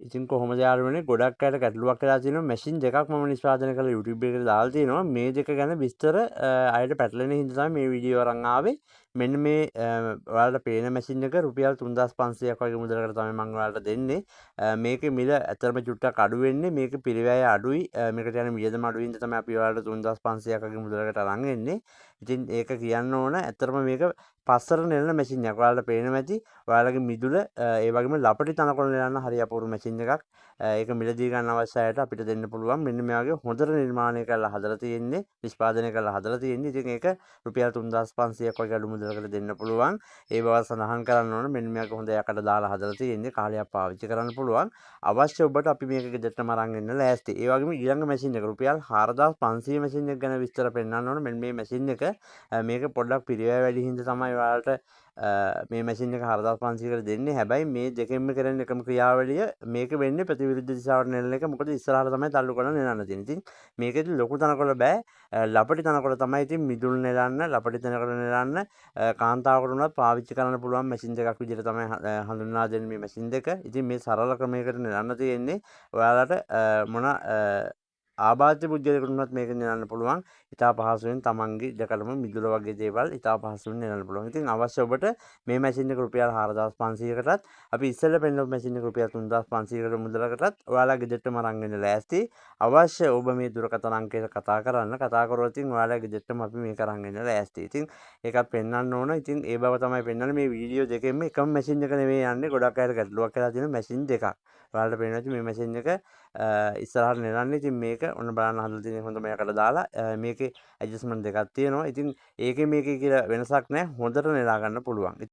ඉතින් කොහොමද යාළුවනේ ගොඩක් අයට ගැටලුවක් වෙලා තියෙනවා මැෂින් දෙකක් මම නිෂ්පාදනය කරලා YouTube එකට දාලා තියෙනවා මේ දෙක ගැන විස්තර අයට පැටලෙන හින්දා තමයි මේ වීඩියෝ අරන් ආවේ මෙන්න මේ ඔයාලට පේන මැෂින් එක රුපියල් 3500ක් වගේ මුදලකට තමයි මම ඔයාලට දෙන්නේ මේකේ මිල ඇත්තටම චුට්ටක් අඩු වෙන්නේ මේක පිරිවැය අඩුයි මේකට යන වියදම අඩු වෙන තමයි අපි ඔයාලට 3500ක් වගේ මුදලකට අරන් එන්නේ ඉතින් ඒක කියන්න ඕන ඇත්තටම මේක පස්සට නෙලන මැෂින් එකක් ඔයාලට පේනවා ඇති ඔයාලගේ මිදුල ඒ වගේම ලපටි තනකොළ නෙලන්න හරි අපූර්ව මැෂින් එකක් ඒක මිලදී ගන්න අවශ්‍ය අයට අපිට දෙන්න පුළුවන් මෙන්න මේ වගේ හොඳට නිර්මාණය කරලා හදලා තියෙන්නේ නිෂ්පාදනය කරලා හදලා තියෙන්නේ ඉතින් ඒක රුපියල් 3500ක් වගේ අඩු මුදලකට දෙන්න පුළුවන් ඒ බව සඳහන් කරන්න ඕන මෙන්න මේක හොඳ යකට දාලා හදලා තියෙන්නේ කාලයක් පාවිච්චි කරන්න පුළුවන් අවශ්‍ය ඔබට අපි මේක ගෙදරටම අරන් එන්න ලෑස්ති ඒ වගේම ඊළඟ මැෂින් එක රුපියල් 4500 මැෂින් එක ගැන විස්තර පෙන්නන්න ඕන මෙන්න මේ මැෂින් එක මේක පොඩ්ඩක් පිරිවැය වැඩි හින්දා තමයි ඔයාලට මේ මැෂින් එක 4500කට දෙන්නේ හැබැයි මේ දෙකෙන්ම කරන එකම ක්‍රියාවලිය මේක වෙන්නේ ප්‍රතිවිරුද්ධ දිශාවට නෙලන එක මොකද ඉස්සරහට තමයි තල්ලු කරලා නෙලන්න තියෙන්නේ. ඉතින් මේකෙදි ලොකු තනකොළ බෑ ලපටි තනකොළ තමයි ඉතින් මිදුල් නෙලන්න ලපටි තනකොළ නෙලන්න කාන්තාවකට උනත් පාවිච්චි කරන්න පුළුවන් මැෂින් දෙකක් විදිහට තමයි හඳුන්වා දෙන්නේ මේ මැෂින් දෙක. ඉතින් මේ සරල ක්‍රමයකට නෙලන්න තියෙන්නේ ඔයාලට මොන ආබාධ්‍ය පුද්ගලයෙකුට උනත් මේක නෙලන්න පුළුවන්. ඉතා පහසුවෙන් තමන්ගේ දැකලම මිදුල වගේ දේවල් ඉතා පහසුවෙන් නෙලන්න පුළුවන්. ඉතින් අවශ්‍ය ඔබට මේ මැෂින් එක රුපියල් 4500කටත් අපි ඉස්සෙල්ලා පෙන්නපු මැෂින් එක රුපියල් 3500කට මුදලකටත් ඔයාලා ගෙදරටම අරන් එන්න ලෑස්ති. අවශ්‍ය ඔබ මේ දුරකථන අංකයට කතා කරන්න. කතා කරොත් ඉතින් ඔයාලා ගෙදරටම අපි මේක අරන් එන්න ලෑස්ති. ඉතින් ඒකත් පෙන්වන්න ඕන. ඉතින් ඒ බව තමයි පෙන්වන්නේ මේ වීඩියෝ දෙකෙන්ම එකම මැෂින් එක නෙවෙයි යන්නේ. ගොඩක් අයට ගැටලුවක් වෙලා තියෙන මැෂින් දෙකක්. ඔයාලට පේනවා මේ මැෂින් එක ඉස්සරහට නෙලන්නේ. ඉතින් මේක ඔන්න බලන්න හදලා තියෙන හොඳම යකට දාලා මේකේ ඇඩ්ජස්ට්මන්ට් දෙකක් තියෙනවා. ඉතින් ඒකේ මේකේ කියලා වෙනසක් නැහැ. හොඳට නෙලා ගන්න පුළුවන්.